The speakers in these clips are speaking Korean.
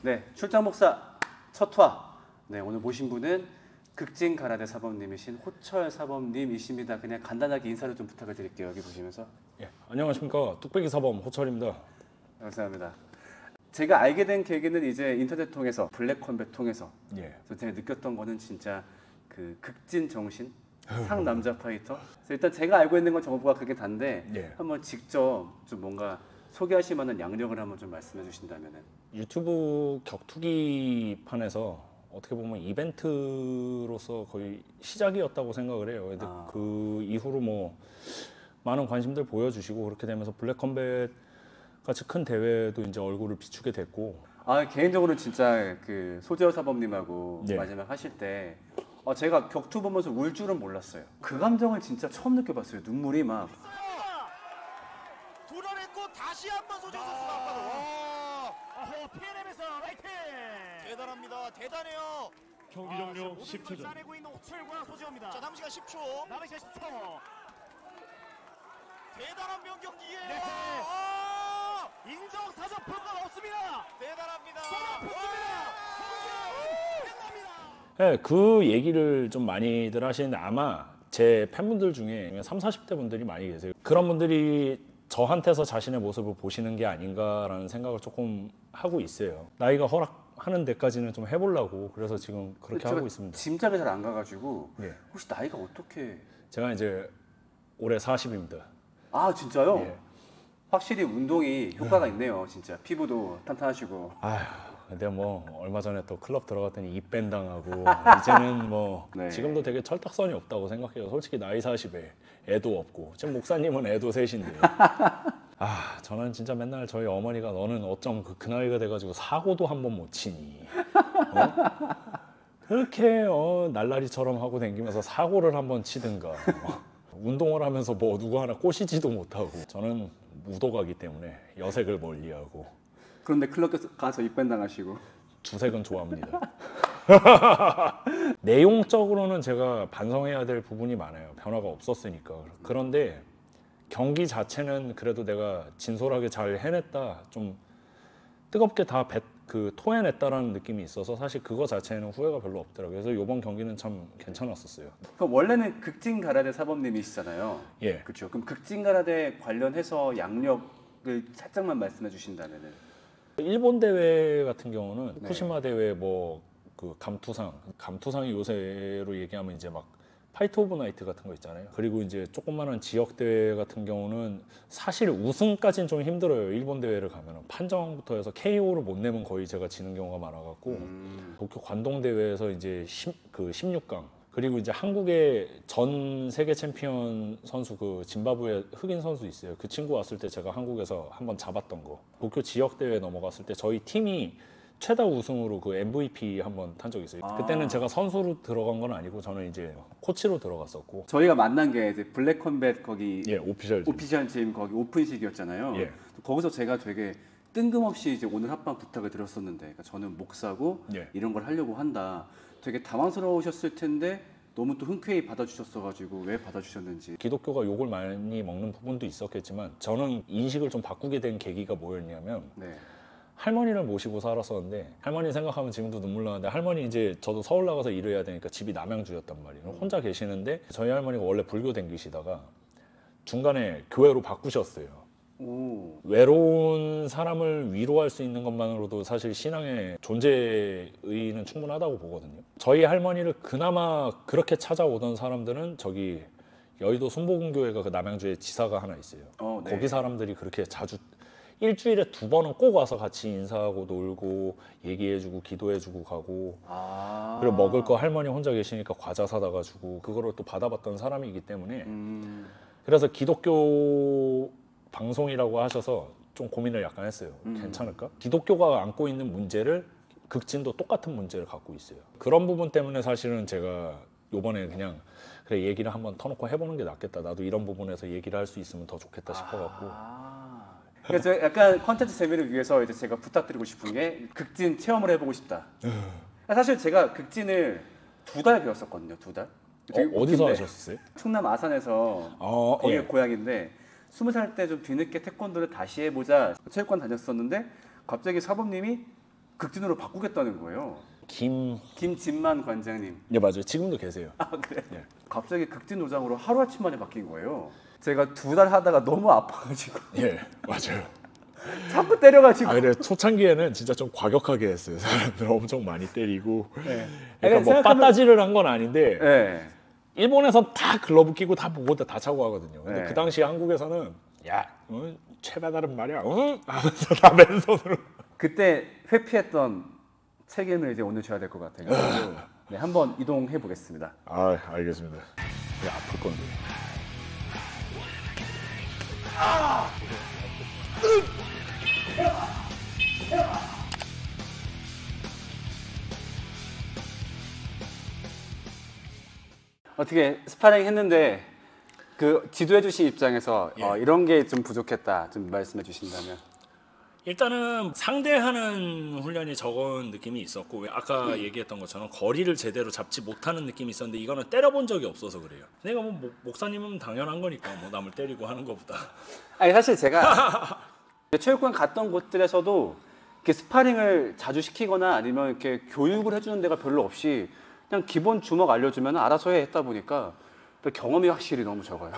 네, 출장 목사 첫 화. 네, 오늘 모신 분은 극진 가라데 사범님이신 호철 사범님이십니다. 그냥 간단하게 인사를 좀 부탁을 드릴게요. 여기 보시면서. 예, 안녕하십니까. 뚝배기 사범 호철입니다. 감사합니다. 제가 알게 된 계기는 이제 인터넷 통해서 블랙컴뱃 통해서. 예. 그래서 제가 느꼈던 거는 진짜 그 극진 정신, 상남자 파이터. 그래서 일단 제가 알고 있는 건 전부가 그게 단데 예. 한번 직접 좀 뭔가 소개하실 만한 양력을 한번 좀 말씀해 주신다면은. 유튜브 격투기 판에서 어떻게 보면 이벤트로서 거의 시작이었다고 생각을 해요. 근데 그 이후로 뭐 많은 관심들 보여주시고 그렇게 되면서 블랙컴뱃 같이 큰 대회도 이제 얼굴을 비추게 됐고. 개인적으로 진짜 그 소재호 사범님하고 예. 마지막 하실 때 제가 격투 보면서 울 줄은 몰랐어요. 그 감정을 진짜 처음 느껴봤어요. 눈물이 막. 돌아냈고 다시 한번 소재호 선수가 앞바로. PNM에서 라이트. 대단합니다. 대단해요. 경기 종료 10초 전. 짜내고 있는 호철과 소재호입니다. 자, 남은 시간 10초. 남은 시간 10초. 대단한 명경기예요. 네. 인정 사전 평가 없습니다. 대단합니다. 끝납니다. 네, 그 얘기를 좀 많이들 하시는데 아마 제 팬분들 중에 30, 40대 분들이 많이 계세요. 그런 분들이 저한테서 자신의 모습을 보시는 게 아닌가라는 생각을 조금 하고 있어요. 나이가 허락하는 데까지는 좀 해보려고 그래서 지금 그렇게 하고 있습니다. 짐작이 잘 안 가가지고 예. 혹시 나이가 어떻게? 제가 이제 올해 40입니다. 아 진짜요? 예. 확실히 운동이 효과가 있네요. 진짜 피부도 탄탄하시고. 아휴, 근데 뭐 얼마 전에 또 클럽 들어갔더니 입밴 당하고 이제는 뭐 네. 지금도 되게 철딱선이 없다고 생각해요. 솔직히 나이 40에 애도 없고 지금 목사님은 애도 셋인데 저는 진짜 맨날 저희 어머니가 너는 어쩜 그 나이가 돼가지고 사고도 한 번 못 치니 그렇게 날라리처럼 하고 다니면서 사고를 한번 치든가 운동을 하면서 뭐 누구 하나 꼬시지도 못하고 저는 무도가기 때문에 여색을 멀리하고. 그런데 클럽 가서 입밴 당하시고. 주색은 좋아합니다. 내용적으로는 제가 반성해야 될 부분이 많아요. 변화가 없었으니까. 그런데 경기 자체는 그래도 내가 진솔하게 잘 해냈다, 좀 뜨겁게 다 토해냈다라는 느낌이 있어서 사실 그거 자체는 후회가 별로 없더라고요. 그래서 이번 경기는 참 괜찮았었어요. 그럼 원래는 극진 가라데 사범님이시잖아요. 예. 그렇죠. 그럼 극진 가라데 관련해서 양력을 살짝만 말씀해 주신다면은. 일본 대회 같은 경우는 네. 후쿠시마 대회 그 감투상이 요새로 얘기하면 이제 막 파이트 오브 나이트 같은 거 있잖아요. 그리고 이제 조그마한 지역 대회 같은 경우는 사실 우승까지는 좀 힘들어요. 일본 대회를 가면은 판정부터 해서 KO를 못 내면 거의 제가 지는 경우가 많아갖고 도쿄 관동 대회에서 이제 16강 그리고 이제 한국의 전 세계 챔피언 선수 그 짐바브웨 흑인 선수 있어요. 그 친구 왔을 때 제가 한국에서 한번 잡았던 거. 도쿄 지역 대회 넘어갔을 때 저희 팀이 최다 우승으로 그 MVP 한번 탄 적이 있어요. 그때는 제가 선수로 들어간 건 아니고 저는 이제 코치로 들어갔었고. 저희가 만난 게 이제 블랙컴뱃 거기 예, 오피셜 짐 거기 오픈식이었잖아요. 예. 거기서 제가 되게 뜬금없이 이제 오늘 합방 부탁을 드렸었는데, 그러니까 저는 목사고 예. 이런 걸 하려고 한다. 되게 당황스러우셨을 텐데 너무 또 흔쾌히 받아주셨어가지고 왜 받아주셨는지. 기독교가 욕을 많이 먹는 부분도 있었겠지만 저는 인식을 좀 바꾸게 된 계기가 뭐였냐면 네. 할머니를 모시고 살았었는데 할머니 생각하면 지금도 눈물 나는데 할머니 이제 저도 서울 나가서 일을 해야 되니까 집이 남양주였단 말이에요. 혼자 계시는데 저희 할머니가 원래 불교 댕기시다가 중간에 교회로 바꾸셨어요. 오. 외로운 사람을 위로할 수 있는 것만으로도 사실 신앙의 존재 의의는 충분하다고 보거든요. 저희 할머니를 그나마 그렇게 찾아오던 사람들은 저기 여의도 순복음교회가 그 남양주에 지사가 하나 있어요. 네. 거기 사람들이 그렇게 자주 일주일에 2번은 꼭 와서 같이 인사하고 놀고 얘기해주고 기도해주고 가고 그리고 먹을 거 할머니 혼자 계시니까 과자 사다가 주고 그거를 또 받아봤던 사람이기 때문에 그래서 기독교 방송이라고 하셔서 좀 고민을 약간 했어요. 괜찮을까? 기독교가 안고 있는 문제를 극진도 똑같은 문제를 갖고 있어요. 그런 부분 때문에 사실은 제가 요번에 그냥 그래 얘기를 한번 터놓고 해보는 게 낫겠다. 나도 이런 부분에서 얘기를 할 수 있으면 더 좋겠다 싶어갖고. 그래서 약간 컨텐츠 재미를 위해서 이제 제가 부탁드리고 싶은 게 극진 체험을 해보고 싶다. 사실 제가 극진을 2달 배웠었거든요. 2달. 어디서 하셨어요? 충남 아산에서 거기 예. 고향인데 20살 때 좀 뒤늦게 태권도를 다시 해보자 체육관 다녔었는데 갑자기 사범님이 극진으로 바꾸겠다는 거예요. 김진만 관장님. 예, 맞아요. 지금도 계세요. 아 그래? 예. 갑자기 극진 노장으로 하루아침 만에 바뀐 거예요. 제가 2달 하다가 너무 아파가지고 예, 맞아요. 자꾸 때려가지고. 아, 그래 초창기에는 진짜 좀 과격하게 했어요. 사람들 엄청 많이 때리고. 네. 그러니까 뭐 빠따지를 한 건 아닌데 네. 일본에선 다 글러브 끼고 다 보고도 다 차고 하거든요. 근데 네. 그 당시 한국에서는 야, 최배달은 말이야, 하면서 다 맨손으로. 그때 회피했던 책임을 이제 오늘 져야 될 것 같아요. 네, 한번 이동해 보겠습니다. 아, 알겠습니다. 이게 아플 건데. 어떻게 스파링 했는데 그 지도해 주신 입장에서 예. 이런 게 좀 부족했다 좀 말씀해 주신다면. 일단은 상대하는 훈련이 적은 느낌이 있었고 아까 얘기했던 것처럼 거리를 제대로 잡지 못하는 느낌이 있었는데 이거는 때려본 적이 없어서 그래요. 내가 뭐 목사님은 당연한 거니까 뭐 남을 때리고 하는 것보다. 아니 사실 제가 체육관 갔던 곳들에서도 이렇게 스파링을 자주 시키거나 아니면 이렇게 교육을 해주는 데가 별로 없이 그냥 기본 주먹 알려주면 알아서 해 했다 보니까 경험이 확실히 너무 적어요.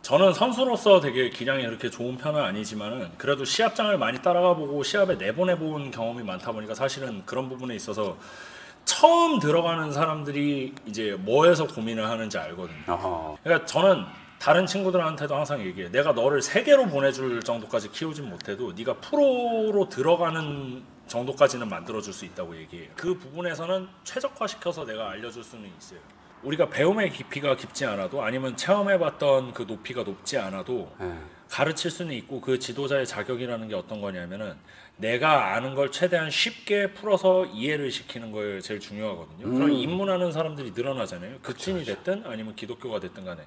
저는 선수로서 되게 기량이 그렇게 좋은 편은 아니지만은 그래도 시합장을 많이 따라가 보고 시합에 내보내 본 경험이 많다 보니까 사실은 그런 부분에 있어서 처음 들어가는 사람들이 이제 뭐에서 고민을 하는지 알거든요. 어허. 그러니까 저는 다른 친구들한테도 항상 얘기해요. 내가 너를 세계로 보내줄 정도까지 키우진 못해도 네가 프로로 들어가는 정도까지는 만들어줄 수 있다고 얘기해요. 그 부분에서는 최적화시켜서 내가 알려줄 수는 있어요. 우리가 배움의 깊이가 깊지 않아도 아니면 체험해봤던 그 높이가 높지 않아도 가르칠 수는 있고 그 지도자의 자격이라는 게 어떤 거냐면은 내가 아는 걸 최대한 쉽게 풀어서 이해를 시키는 거에 제일 중요하거든요. 그럼 입문하는 사람들이 늘어나잖아요. 극진이 됐든 아니면 기독교가 됐든 간에.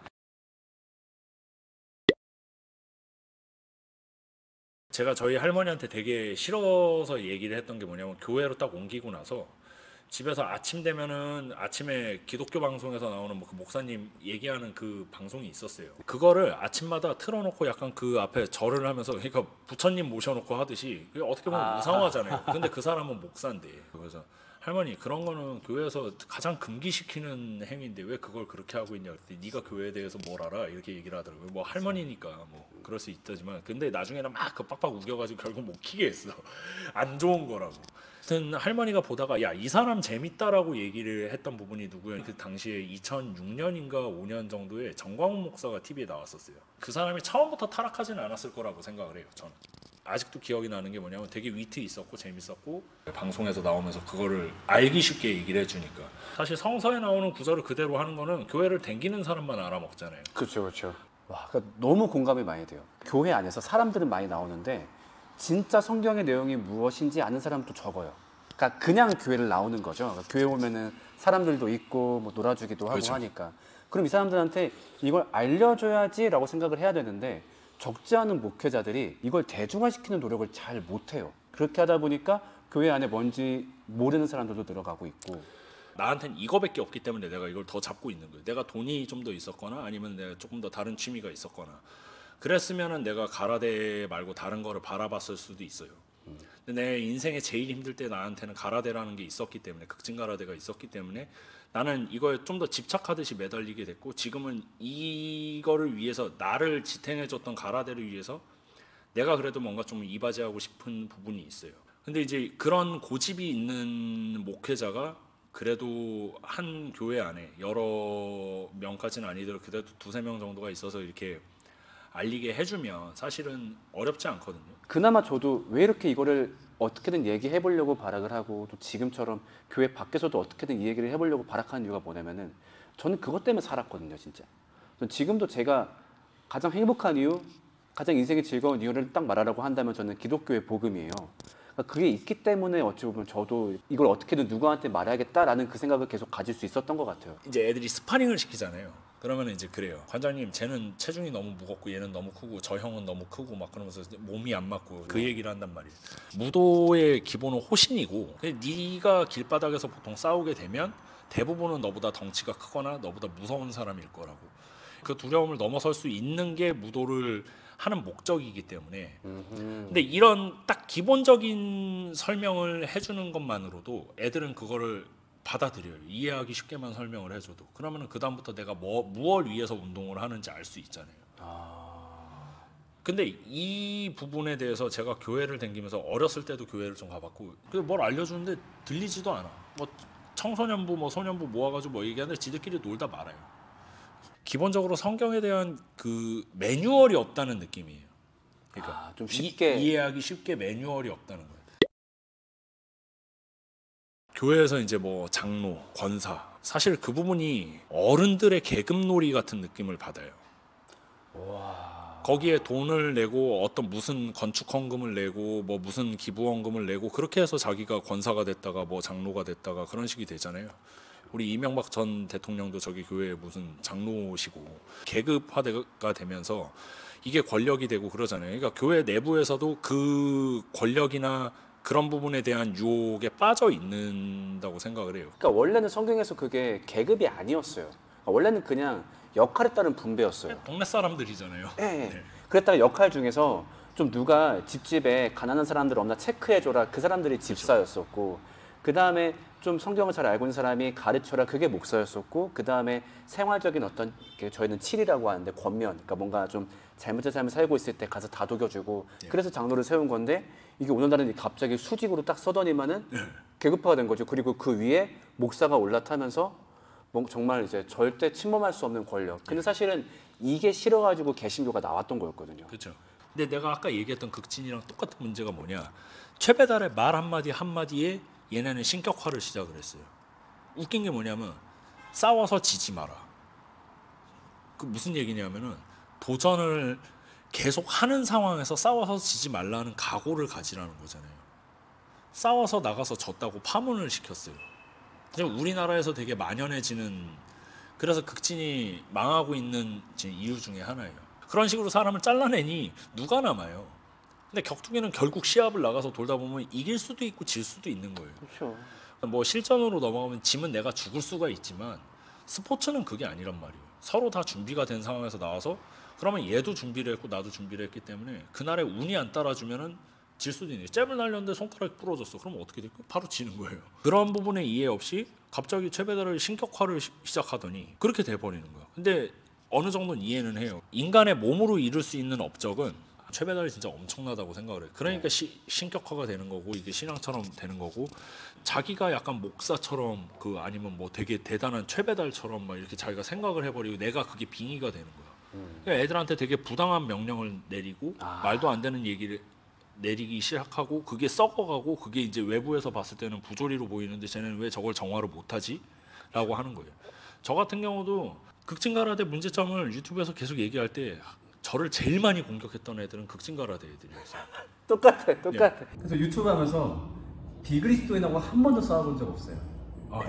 제가 저희 할머니한테 되게 싫어서 얘기를 했던 게 뭐냐면 교회로 딱 옮기고 나서 집에서 아침 되면은 아침에 기독교 방송에서 나오는 뭐 그 목사님 얘기하는 그 방송이 있었어요. 그거를 아침마다 틀어놓고 약간 그 앞에 절을 하면서 그러니까 부처님 모셔놓고 하듯이 그게 어떻게 보면 이상하잖아요. 근데 그 사람은 목사인데 그래서 할머니 그런 거는 교회에서 가장 금기시키는 행위인데 왜 그걸 그렇게 하고 있냐 그랬더니 네가 교회에 대해서 뭘 알아 이렇게 얘기를 하더라고요. 뭐 할머니니까 뭐 그럴 수 있다지만 근데 나중에는 막 그 빡빡 우겨가지고 결국 못 키게 했어. 안 좋은 거라고. 하여튼 할머니가 보다가 야 이 사람 재밌다라고 얘기를 했던 부분이 누구예요? 그 당시에 2006년인가 5년 정도에 정광훈 목사가 TV에 나왔었어요. 그 사람이 처음부터 타락하지는 않았을 거라고 생각을 해요. 저는. 아직도 기억이 나는 게 뭐냐면 되게 위트 있었고 재밌었고 방송에서 나오면서 그거를 알기 쉽게 얘기를 해주니까 사실 성서에 나오는 구절을 그대로 하는 거는 교회를 댕기는 사람만 알아먹잖아요. 그렇죠, 그렇죠. 와, 그러니까 너무 공감이 많이 돼요. 교회 안에서 사람들은 많이 나오는데 진짜 성경의 내용이 무엇인지 아는 사람도 적어요. 그러니까 그냥 교회를 나오는 거죠. 그러니까 교회 오면은 사람들도 있고 뭐 놀아주기도 하고 그렇죠. 하니까 그럼 이 사람들한테 이걸 알려줘야지라고 생각을 해야 되는데 적지 않은 목회자들이 이걸 대중화시키는 노력을 잘 못해요. 그렇게 하다 보니까 교회 안에 뭔지 모르는 사람들도 들어가고 있고 나한테는 이거밖에 없기 때문에 내가 이걸 더 잡고 있는 거예요. 내가 돈이 좀 더 있었거나 아니면 내가 조금 더 다른 취미가 있었거나 그랬으면은 내가 가라데 말고 다른 거를 바라봤을 수도 있어요. 근데 내 인생에 제일 힘들 때 나한테는 가라데라는 게 있었기 때문에 극진 가라데가 있었기 때문에 나는 이거에 좀 더 집착하듯이 매달리게 됐고 지금은 이거를 위해서 나를 지탱해줬던 가라데를 위해서 내가 그래도 뭔가 좀 이바지하고 싶은 부분이 있어요. 근데 이제 그런 고집이 있는 목회자가 그래도 한 교회 안에 여러 명까지는 아니더라도 그래도 2-3명 정도가 있어서 이렇게 알리게 해주면 사실은 어렵지 않거든요. 그나마 저도 왜 이렇게 이거를 어떻게든 얘기해 보려고 발악을 하고 또 지금처럼 교회 밖에서도 어떻게든 이 얘기를 해보려고 발악하는 이유가 뭐냐면은 저는 그것 때문에 살았거든요, 진짜. 지금도 제가 가장 행복한 이유, 가장 인생이 즐거운 이유를 딱 말하라고 한다면 저는 기독교의 복음이에요. 그러니까 그게 있기 때문에 어찌 보면 저도 이걸 어떻게든 누구한테 말해야겠다라는 그 생각을 계속 가질 수 있었던 것 같아요. 이제 애들이 스파링을 시키잖아요. 그러면 이제 그래요. 관장님, 쟤는 체중이 너무 무겁고 얘는 너무 크고 저 형은 너무 크고 막 그러면서 몸이 안 맞고 그 얘기를 한단 말이에요. 무도의 기본은 호신이고 네가 길바닥에서 보통 싸우게 되면 대부분은 너보다 덩치가 크거나 너보다 무서운 사람일 거라고. 그 두려움을 넘어설 수 있는 게 무도를 하는 목적이기 때문에. 근데 이런 딱 기본적인 설명을 해주는 것만으로도 애들은 그거를 받아들여요. 이해하기 쉽게만 설명을 해줘도. 그러면은 그 다음부터 내가 무엇 위해서 운동을 하는지 알 수 있잖아요. 근데 이 부분에 대해서 제가 교회를 다니면서 어렸을 때도 교회를 좀 가봤고 뭘 알려주는데 들리지도 않아. 뭐 청소년부 뭐 소년부 모아가지고 뭐 얘기하는데 지들끼리 놀다 말아요. 기본적으로 성경에 대한 그 매뉴얼이 없다는 느낌이에요. 그러니까 좀 쉽게 이해하기 쉽게 매뉴얼이 없다는 거예요. 교회에서 이제 뭐 장로, 권사 사실 그 부분이 어른들의 계급놀이 같은 느낌을 받아요. 거기에 돈을 내고 어떤 무슨 건축 헌금을 내고 뭐 무슨 기부 헌금을 내고 그렇게 해서 자기가 권사가 됐다가 뭐 장로가 됐다가 그런 식이 되잖아요. 우리 이명박 전 대통령도 저기 교회에 무슨 장로시고 계급화가 되면서 이게 권력이 되고 그러잖아요. 그러니까 교회 내부에서도 그 권력이나 그런 부분에 대한 유혹에 빠져 있는다고 생각을 해요. 그러니까 원래는 성경에서 그게 계급이 아니었어요. 그러니까 원래는 그냥 역할에 따른 분배였어요. 동네 사람들이잖아요. 네. 그랬다가 역할 중에서 좀 누가 집집에 가난한 사람들 없나 체크해줘라. 그 사람들이 집사였었고 그 다음에 좀 성경을 잘 알고 있는 사람이 가르쳐라. 그게 목사였었고 그 다음에 생활적인 어떤 저희는 칠이라고 하는데 권면. 그러니까 뭔가 좀 잘못된 삶을 살고 있을 때 가서 다독여주고 그래서 장로를 세운 건데 이게 오늘날은 갑자기 수직으로 딱 서더니만은 계급화가 된 거죠. 그리고 그 위에 목사가 올라타면서 정말 이제 절대 침범할 수 없는 권력. 근데 사실은 이게 싫어가지고 개신교가 나왔던 거였거든요. 그렇죠. 근데 내가 아까 얘기했던 극진이랑 똑같은 문제가 뭐냐? 최배달의 말 한마디에 얘네는 신격화를 시작을 했어요. 웃긴 게 뭐냐면 싸워서 지지 마라. 그 무슨 얘기냐면은 도전을 계속 하는 상황에서 싸워서 지지 말라는 각오를 가지라는 거잖아요. 싸워서 나가서 졌다고 파문을 시켰어요. 우리나라에서 되게 만연해지는 그래서 극진이 망하고 있는 이유 중에 하나예요. 그런 식으로 사람을 잘라내니 누가 남아요. 근데 격투기는 결국 시합을 나가서 돌다 보면 이길 수도 있고 질 수도 있는 거예요. 그렇죠. 뭐 실전으로 넘어가면 지면 내가 죽을 수가 있지만 스포츠는 그게 아니란 말이에요. 서로 다 준비가 된 상황에서 나와서 그러면 얘도 준비를 했고 나도 준비를 했기 때문에 그날에 운이 안 따라주면은 질 수도 있는 거예요. 잽을 날렸는데 손가락이 부러졌어. 그럼 어떻게 될까요? 바로 지는 거예요. 그런 부분에 이해 없이 갑자기 최배달을 신격화를 시작하더니 그렇게 돼버리는 거예요. 근데 어느 정도는 이해는 해요. 인간의 몸으로 이룰 수 있는 업적은 최배달이 진짜 엄청나다고 생각을 해요. 그러니까 신격화가 되는 거고 이게 신앙처럼 되는 거고 자기가 약간 목사처럼 그 아니면 뭐 되게 대단한 최배달처럼 막 이렇게 자기가 생각을 해버리고 내가 그게 빙의가 되는 거야. 그러니까 애들한테 되게 부당한 명령을 내리고 말도 안 되는 얘기를 내리기 시작하고 그게 썩어가고 그게 이제 외부에서 봤을 때는 부조리로 보이는데 쟤는 왜 저걸 정화를 못하지? 라고 하는 거예요. 저 같은 경우도 극진가라데 문제점을 유튜브에서 계속 얘기할 때 저를 제일 많이 공격했던 애들은 극진가라데 애들이었어요. 똑같아. 그래서 유튜브 하면서 비그리스도인하고 한 번도 싸워본 적 없어요.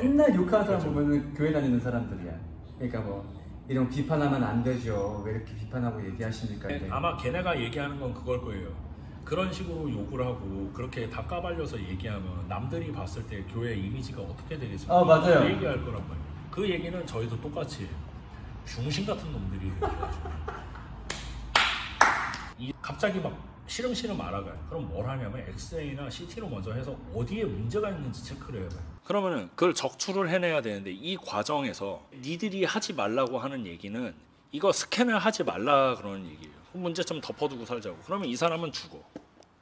맨날 욕하는 사람 보면은 교회 다니는 사람들이야. 그러니까 뭐 이런 비판하면 안 되죠. 왜 이렇게 비판하고 얘기하십니까? 아마 걔네가 얘기하는 건 그걸 거예요. 그런 식으로 욕을 하고 그렇게 다 까발려서 얘기하면 남들이 봤을 때 교회 이미지가 어떻게 되겠습니까? 맞아요. 그 얘기할 거란 말이에요. 그 얘기는 저희도 똑같이 해요. 중심 같은 놈들이 얘기하죠. 갑자기 막 시름시름 알아가요. 그럼 뭘 하냐면 엑스레이나 CT로 먼저 해서 어디에 문제가 있는지 체크를 해봐요. 그러면은 그걸 적출을 해내야 되는데 이 과정에서 니들이 하지 말라고 하는 얘기는 이거 스캔을 하지 말라 그러는 얘기예요. 문제점 덮어두고 살자고. 그러면 이 사람은 죽어.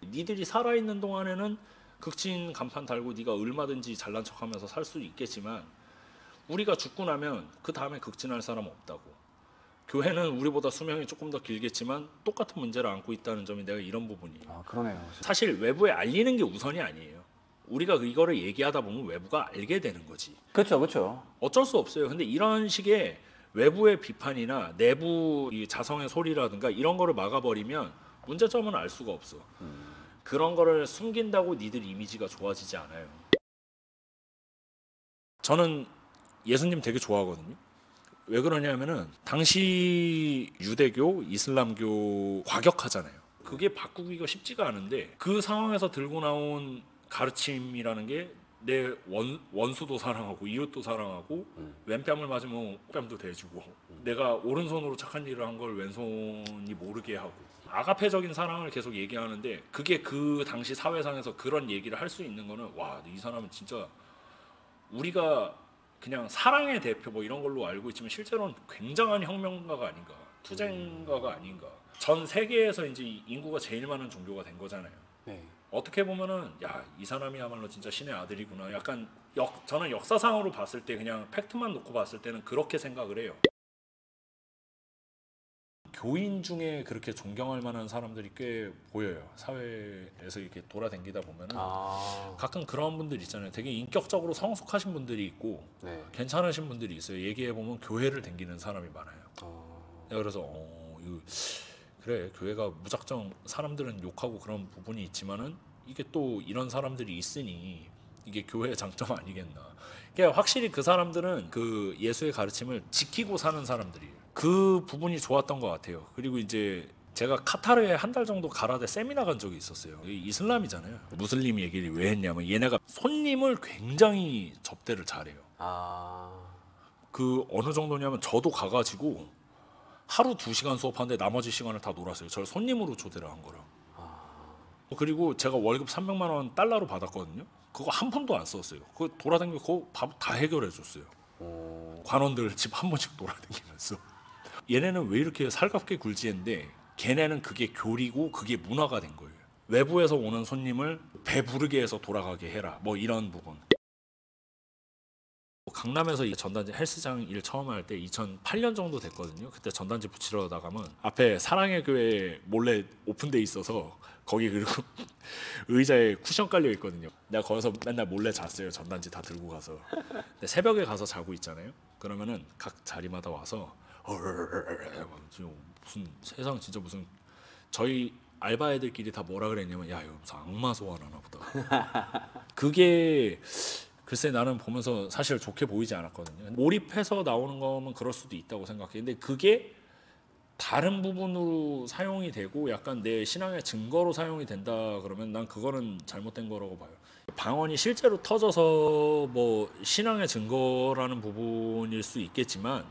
니들이 살아있는 동안에는 극진 간판 달고 네가 얼마든지 잘난 척하면서 살 수 있겠지만 우리가 죽고 나면 그 다음에 극진할 사람 없다고. 교회는 우리보다 수명이 조금 더 길겠지만 똑같은 문제를 안고 있다는 점이 내가 이런 부분이에요. 그러네요. 사실 외부에 알리는 게 우선이 아니에요. 우리가 이거를 얘기하다 보면 외부가 알게 되는 거지. 그렇죠. 어쩔 수 없어요. 근데 이런 식의 외부의 비판이나 내부 이 자성의 소리라든가 이런 거를 막아버리면 문제점은 알 수가 없어. 그런 거를 숨긴다고 니들 이미지가 좋아지지 않아요. 저는 예수님 되게 좋아하거든요. 왜 그러냐면은 당시 유대교, 이슬람교 과격하잖아요. 그게 바꾸기가 쉽지가 않은데 그 상황에서 들고 나온 가르침이라는 게 내 원수도 사랑하고 이웃도 사랑하고 왼뺨을 맞으면 뺨도 대주고 내가 오른손으로 착한 일을 한 걸 왼손이 모르게 하고 아가페적인 사랑을 계속 얘기하는데 그게 그 당시 사회상에서 그런 얘기를 할 수 있는 거는 와, 이 사람은 진짜 우리가 그냥 사랑의 대표 뭐 이런 걸로 알고 있지만 실제로는 굉장한 혁명가가 아닌가, 투쟁가가 아닌가. 전 세계에서 이제 인구가 제일 많은 종교가 된 거잖아요. 네. 어떻게 보면은 야, 이 사람이야말로 진짜 신의 아들이구나. 약간 저는 역사상으로 봤을 때 그냥 팩트만 놓고 봤을 때는 그렇게 생각을 해요. 교인 중에 그렇게 존경할 만한 사람들이 꽤 보여요. 사회에서 이렇게 돌아다니다 보면은 가끔 그런 분들 있잖아요. 되게 인격적으로 성숙하신 분들이 있고 네. 괜찮으신 분들이 있어요. 얘기해 보면 교회를 다니는 사람이 많아요. 내가 그래서 이거 그래, 교회가 무작정 사람들은 욕하고 그런 부분이 있지만은 이게 또 이런 사람들이 있으니 이게 교회의 장점 아니겠나. 그러니까 확실히 그 사람들은 그 예수의 가르침을 지키고 사는 사람들이에요. 그 부분이 좋았던 것 같아요. 그리고 이제 제가 카타르에 한 달 정도 가라데 세미나 간 적이 있었어요. 이슬람이잖아요. 무슬림 얘기를 왜 했냐면 얘네가 손님을 굉장히 접대를 잘해요. 그 어느 정도냐면 저도 가가지고 하루 2시간 수업하는데 나머지 시간을 다 놀았어요. 저를 손님으로 초대를 한 거라. 그리고 제가 월급 300만 원 달러로 받았거든요. 그거 한 푼도 안 썼어요. 그거 돌아다니고 그거 밥 다 해결해 줬어요. 관원들 집 한 번씩 돌아다니면서. 얘네는 왜 이렇게 살갑게 굴지 했는데 걔네는 그게 교리고 그게 문화가 된 거예요. 외부에서 오는 손님을 배부르게 해서 돌아가게 해라. 뭐 이런 부분. 강남에서 이 전단지 헬스장 일 처음 할 때 2008년 정도 됐거든요. 그때 전단지 붙이러 나가면 앞에 사랑의 교회 몰래 오픈돼 있어서 거기 그리고 의자에 쿠션 깔려 있거든요. 내가 거기서 맨날 몰래 잤어요. 전단지 다 들고 가서. 근데 새벽에 가서 자고 있잖아요. 그러면은 각 자리마다 와서 지금 무슨 세상 진짜 무슨 저희 알바 애들끼리 다 뭐라 그랬냐면 야, 이거 무슨 악마 소환하나 보다. 그게 글쎄 나는 보면서 사실 좋게 보이지 않았거든요. 몰입해서 나오는 거면 그럴 수도 있다고 생각해. 근데 그게 다른 부분으로 사용이 되고 약간 내 신앙의 증거로 사용이 된다 그러면 난 그거는 잘못된 거라고 봐요. 방언이 실제로 터져서 뭐 신앙의 증거라는 부분일 수 있겠지만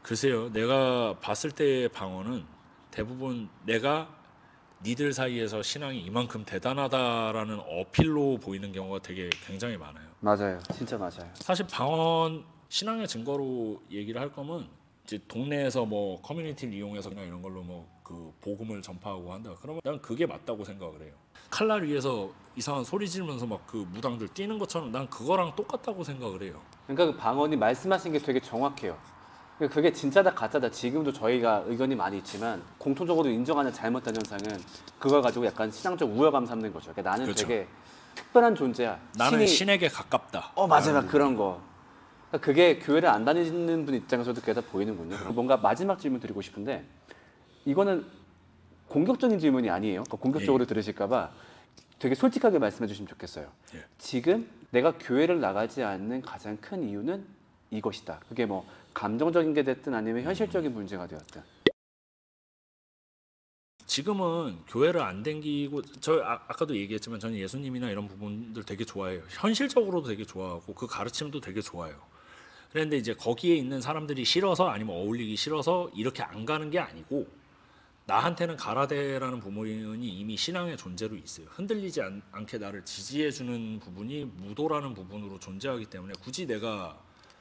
글쎄요, 내가 봤을 때의 방언은 대부분 내가 니들 사이에서 신앙이 이만큼 대단하다라는 어필로 보이는 경우가 되게 굉장히 많아요. 맞아요. 진짜 맞아요. 사실 방언 신앙의 증거로 얘기를 할 거면 이제 동네에서 뭐 커뮤니티를 이용해서 그냥 이런 걸로 뭐 그 복음을 전파하고 한다. 그러면 난 그게 맞다고 생각을 해요. 칼날 위에서 이상한 소리 지르면서 막 그 무당들 뛰는 것처럼 난 그거랑 똑같다고 생각을 해요. 그러니까 그 방언이 말씀하신 게 되게 정확해요. 그게 진짜다 가짜다 지금도 저희가 의견이 많이 있지만 공통적으로 인정하는 잘못된 현상은 그걸 가지고 약간 신앙적 우월감 삼는 거죠. 그러니까 나는 그렇죠. 되게 특별한 존재야. 나는 신에게 가깝다. 맞아요. 그런 거. 그러니까 그게 교회를 안 다니는 분 입장에서도 그게 다 보이는군요. 그럼 뭔가 마지막 질문 드리고 싶은데 이거는 공격적인 질문이 아니에요. 그러니까 공격적으로 들으실까 봐 되게 솔직하게 말씀해 주시면 좋겠어요. 예. 지금 내가 교회를 나가지 않는 가장 큰 이유는 이것이다. 그게 뭐 감정적인 게 됐든 아니면 현실적인 문제가 되었든. 지금은 교회를 안 댕기고 아까도 얘기했지만 저는 예수님이나 이런 부분들 되게 좋아해요. 현실적으로도 되게 좋아하고 그 가르침도 되게 좋아요. 그런데 이제 거기에 있는 사람들이 싫어서 아니면 어울리기 싫어서 이렇게 안 가는 게 아니고 나한테는 가라데라는 부분이 이미 신앙의 존재로 있어요. 흔들리지 않게 나를 지지해주는 부분이 무도라는 부분으로 존재하기 때문에 굳이 내가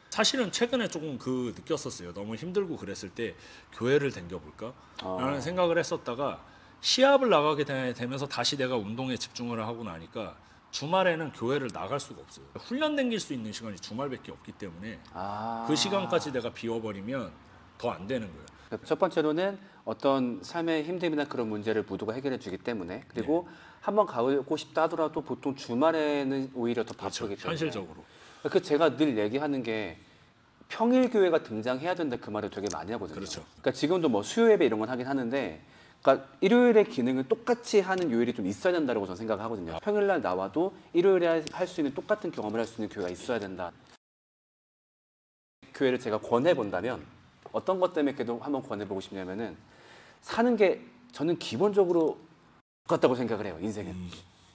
사실은 최근에 조금 느꼈었어요. 너무 힘들고 그랬을 때 교회를 댕겨볼까? 라는 생각을 했었다가 시합을 나가게 되면서 다시 내가 운동에 집중을 하고 나니까 주말에는 교회를 나갈 수가 없어요. 훈련 댕길 수 있는 시간이 주말밖에 없기 때문에 그 시간까지 내가 비워버리면 더 안 되는 거예요. 첫 번째로는 어떤 삶의 힘듦이나 그런 문제를 모두가 해결해 주기 때문에 그리고 한번 가고 싶다 하더라도 보통 주말에는 오히려 더 바쁘기 그렇죠. 때문에 현실적으로. 그 제가 늘 얘기하는 게 평일 교회가 등장해야 된다 그 말을 되게 많이 하거든요. 그렇죠. 그러니까 지금도 뭐 수요 예배 이런 건 하긴 하는데 그러니까 일요일의 기능을 똑같이 하는 요일이 좀 있어야 된다고 저는 생각을 하거든요. 평일날 나와도 일요일에 할 수 있는 똑같은 경험을 할 수 있는 교회가 있어야 된다. 교회를 제가 권해본다면 어떤 것 때문에 그래도 한번 권해보고 싶냐면은 사는 게 저는 기본적으로 똑같다고 생각을 해요. 인생은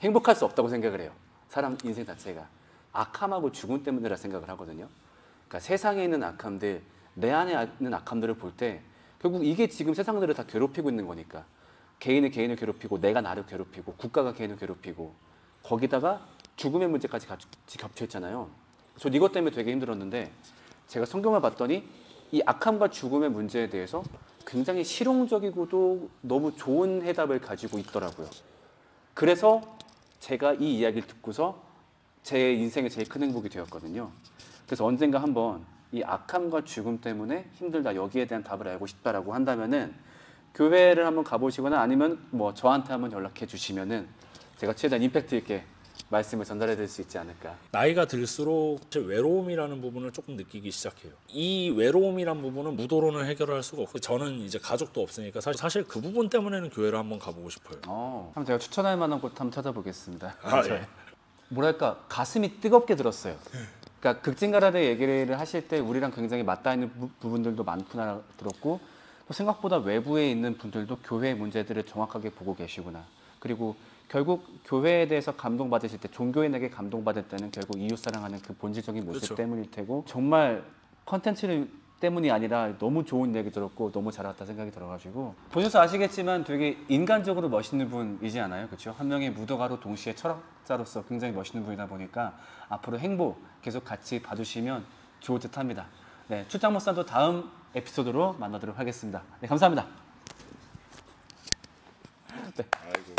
행복할 수 없다고 생각을 해요. 사람 인생 자체가 악함하고 죽음 때문이라 생각을 하거든요. 그러니까 세상에 있는 악함들, 내 안에 있는 악함들을 볼 때 결국 이게 지금 세상들을 다 괴롭히고 있는 거니까 개인이 개인을 괴롭히고 내가 나를 괴롭히고 국가가 개인을 괴롭히고 거기다가 죽음의 문제까지 같이 겹쳐 있잖아요. 전 이것 때문에 되게 힘들었는데 제가 성경을 봤더니 이 악함과 죽음의 문제에 대해서 굉장히 실용적이고도 너무 좋은 해답을 가지고 있더라고요. 그래서 제가 이 이야기를 듣고서 제 인생의 제일 큰 행복이 되었거든요. 그래서 언젠가 한번 이 악함과 죽음 때문에 힘들다, 여기에 대한 답을 알고 싶다라고 한다면은 교회를 한번 가보시거나 아니면 뭐 저한테 한번 연락해 주시면은 제가 최대한 임팩트 있게 말씀을 전달해 드릴 수 있지 않을까. 나이가 들수록 외로움이라는 부분을 조금 느끼기 시작해요. 이 외로움이란 부분은 무도론을 해결할 수가 없고 저는 이제 가족도 없으니까 사실 그 부분 때문에는 교회를 한번 가보고 싶어요. 한번 제가 추천할 만한 곳 한번 찾아보겠습니다. 예. 뭐랄까 가슴이 뜨겁게 들었어요. 그러니까 극진가라데 얘기를 하실 때 우리랑 굉장히 맞닿아 있는 부분들도 많구나 들었고 또 생각보다 외부에 있는 분들도 교회의 문제들을 정확하게 보고 계시구나. 그리고 결국 교회에 대해서 감동받으실 때 종교인에게 감동받을 때는 결국 이웃사랑하는 그 본질적인 모습 그렇죠. 때문일 테고 정말 컨텐츠 때문이 아니라 너무 좋은 얘기 들었고 너무 잘 왔다 생각이 들어가지고 보셔서 아시겠지만 되게 인간적으로 멋있는 분이지 않아요? 그렇죠? 한 명의 무도가로 동시에 철학자로서 굉장히 멋있는 분이다 보니까 앞으로 행보 계속 같이 봐주시면 좋을 듯 합니다. 네, 출장 목사도 다음 에피소드로 만나도록 하겠습니다. 네, 감사합니다. 네. 아이고.